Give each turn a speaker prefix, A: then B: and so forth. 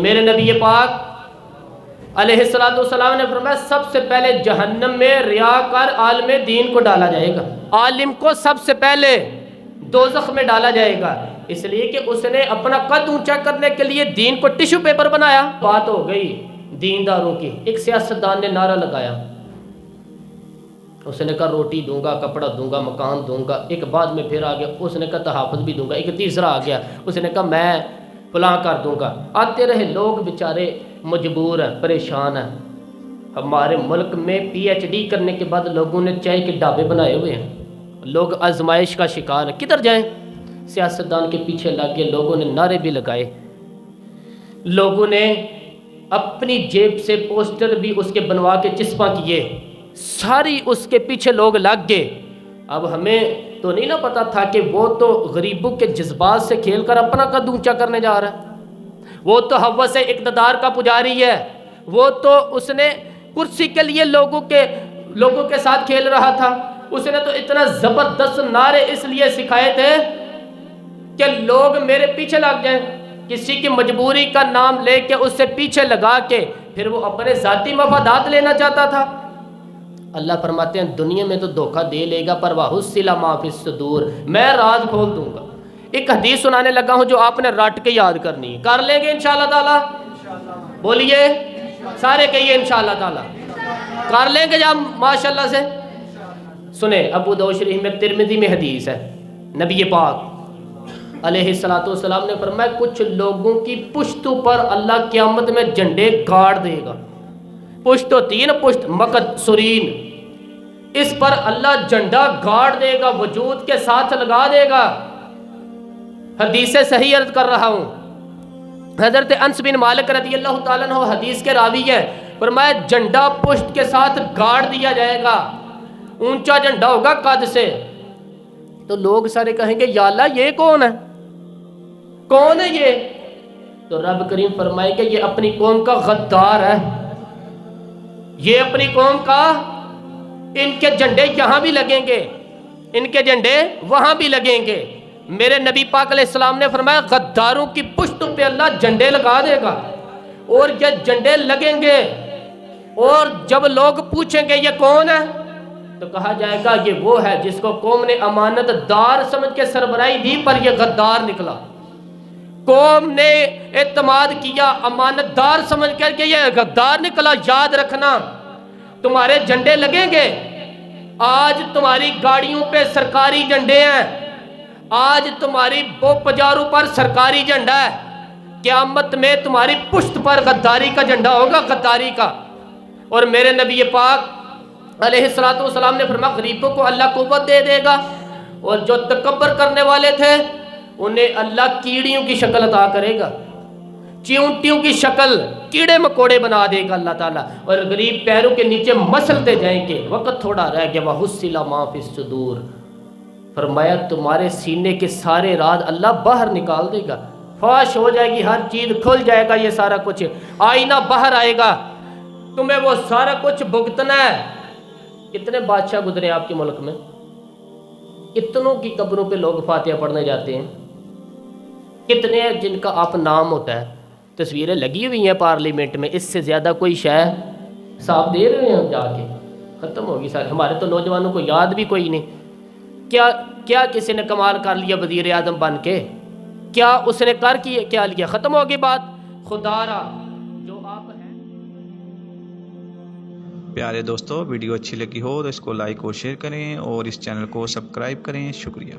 A: میرے نبی پاک علیہ السلام نے فرمایا سب سے پہلے جہنم میں ریاکار عالم دین کو ڈالا جائے گا، عالم کو سب سے پہلے دوزخ میں ڈالا جائے گا، اس لیے کہ اس نے اپنا قد اونچا کرنے کے لیے دین کو ٹشو پیپر بنایا۔ بات ہو گئی دینداروں کی، ایک سیاستدان نے نعرہ لگایا، اس نے کہا روٹی دوں گا، کپڑا دوں گا، مکان دوں گا، ایک بعد میں پھر آ گیا اس نے کہا تحافظ بھی دوں گا، ایک تیسرا آ گیا اس نے کہا میں فلاں کر دوں گا۔ آتے رہے لوگ بیچارے مجبور ہیں، پریشان ہیں۔ ہمارے ملک میں پی ایچ ڈی کرنے کے بعد لوگوں نے چائے کے ڈھابے بنائے ہوئے ہیں، لوگ آزمائش کا شکار ہیں، کدھر جائیں؟ سیاستدان کے پیچھے لگ گئے، لوگوں نے نعرے بھی لگائے، لوگوں نے اپنی جیب سے پوسٹر بھی اس کے بنوا کے چسپاں کیے، ساری اس کے پیچھے لوگ لگ گئے۔ اب ہمیں تو نہیں نا پتا تھا کہ وہ تو غریبوں کے جذبات سے کھیل کر اپنا قد اونچا کرنے جا رہا ہے، وہ تو ہوس اقتدار کا پجاری ہے، وہ تو اس نے کرسی کے لیے لوگوں کے ساتھ کھیل رہا تھا۔ اس نے تو اتنا زبردست نعرے اس لیے سکھائے تھے کہ لوگ میرے پیچھے لگ جائیں، کسی کی مجبوری کا نام لے کے اس سے پیچھے لگا کے پھر وہ اپنے ذاتی مفادات لینا چاہتا تھا۔ اللہ فرماتے ہیں دنیا میں تو دھوکہ دے لے گا پر وَحُصِّلَ مَا فِي الصُّدُورِ، میں راز کھول دوں گا۔ ایک حدیث سنانے لگا ہوں جو آپ نے رٹ کے یاد کرنی ہے، کر لیں گے انشاءاللہ تعالیٰ؟ بولیے سارے کہیے انشاءاللہ تعالیٰ کر لیں گے جب ماشاءاللہ سے۔ سنیں ابو داؤد شریف میں، ترمذی میں حدیث ہے، نبی پاک علیہ السلام نے فرمایا کچھ لوگوں کی پشتوں پر اللہ قیامت میں جھنڈے گاڑ دے گا۔ پشت ہوتی ہے نا، پشت مقصورین، اس پر اللہ جھنڈا گاڑ دے گا، وجود کے ساتھ لگا دے گا۔ حدیث صحیح عرض کر رہا ہوں، حضرت انس بن مالک رضی اللہ تعالیٰ عنہ حدیث کے راوی ہے، فرمایا جھنڈا پشت کے ساتھ گاڑ دیا جائے گا، اونچا جھنڈا ہوگا قد سے۔ تو لوگ سارے کہیں گے یا اللہ یہ کون ہے، کون ہے یہ؟ تو رب کریم فرمائے کہ یہ اپنی قوم کا غدار ہے، یہ اپنی قوم کا، ان کے جھنڈے یہاں بھی لگیں گے، ان کے جھنڈے وہاں بھی لگیں گے۔ میرے نبی پاک علیہ السلام نے فرمایا غداروں کی پشتوں پہ اللہ جھنڈے لگا دے گا، اور یہ جھنڈے لگیں گے، اور جب لوگ پوچھیں گے یہ کون ہے تو کہا جائے گا یہ وہ ہے جس کو قوم نے امانت دار سمجھ کے سربراہی دی پر یہ غدار نکلا۔ قوم نے اعتماد کیا امانت دار سمجھ کر کے یہ غدار نکلا۔ یاد رکھنا تمہارے جھنڈے لگیں گے، آج تمہاری گاڑیوں پہ سرکاری جھنڈے ہیں، آج تمہاری پجاروں پر سرکاری جھنڈا ہے، قیامت میں تمہاری پشت پر غداری کا جھنڈا ہوگا، غداری کا۔ اور میرے نبی پاک علیہ السلام نے فرمایا غریبوں کو اللہ قوت دے دے گا، اور جو تکبر کرنے والے تھے انہیں اللہ کیڑیوں کی شکل عطا کرے گا، چیونٹیوں کی شکل، کیڑے مکوڑے بنا دے گا اللہ تعالیٰ، اور غریب پیروں کے نیچے مسلتے جائیں گے۔ وقت تھوڑا رہ گیا، وَحُصِّلَ مَا فِي الصُّدُورِ، فرمایا تمہارے سینے کے سارے راز اللہ باہر نکال دے گا، فاش ہو جائے گی، ہر چیز کھل جائے گا، یہ سارا کچھ آئینہ باہر آئے گا، تمہیں وہ سارا کچھ بھگتنا ہے۔ کتنے بادشاہ گزرے آپ کے ملک میں، کتنوں کی قبروں پہ لوگ فاتحہ پڑھنے جاتے ہیں، کتنے جن کا آپ نام ہوتا ہے، تصویریں لگی ہوئی ہیں پارلیمنٹ میں، اس سے زیادہ کوئی شے صاحب دے رہے ہیں جا کے، ختم ہوگی سارے۔ ہمارے تو نوجوانوں کو یاد بھی کوئی نہیں، کیا کسی نے کمال کر لیا وزیر اعظم بن کے، کیا اس نے کیا لیا، ختم ہوگی بات۔ خدا را جو آپ ہیں۔
B: پیارے دوستو، ویڈیو اچھی لگی ہو تو اس کو لائک اور شیئر کریں، اور اس چینل کو سبسکرائب کریں۔ شکریہ۔